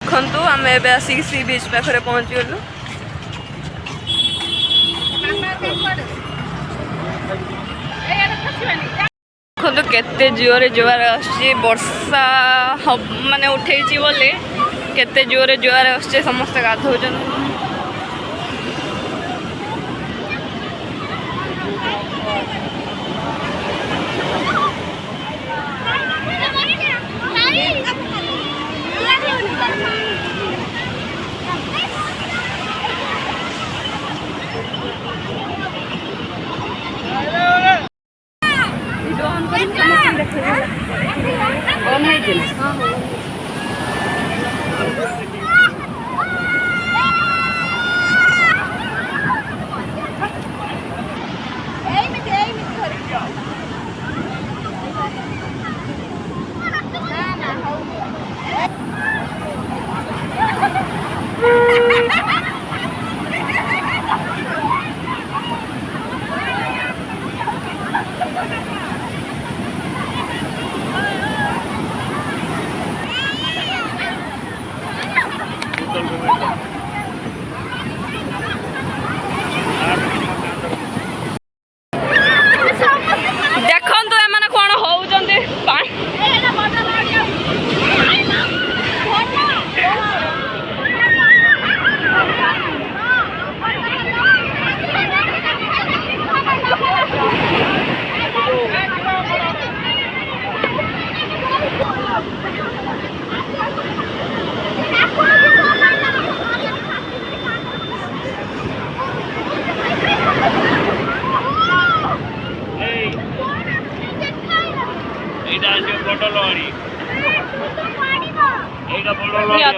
देखु आम ए आसिक सी बीच पाखे पहुँची गलु। देखो केते जोरे जुआर वर्षा माने उठे बोले केते जोरे जुआर आसचे समस्त गाधौन।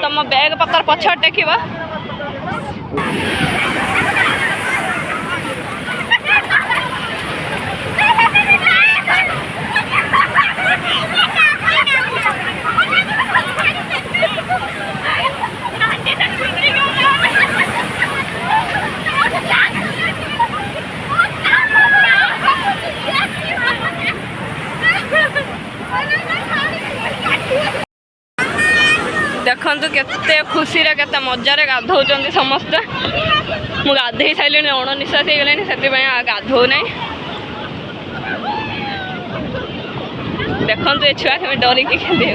तुम बैग पत्थर पछड़ देखा देखु केते खुशी रे केते मजा रे गाधौचंदी समस्ते। मु गाधे सारे अणनिश्वास हो गले से गाधो ना। देखु ये छुआ डरिकी खेली।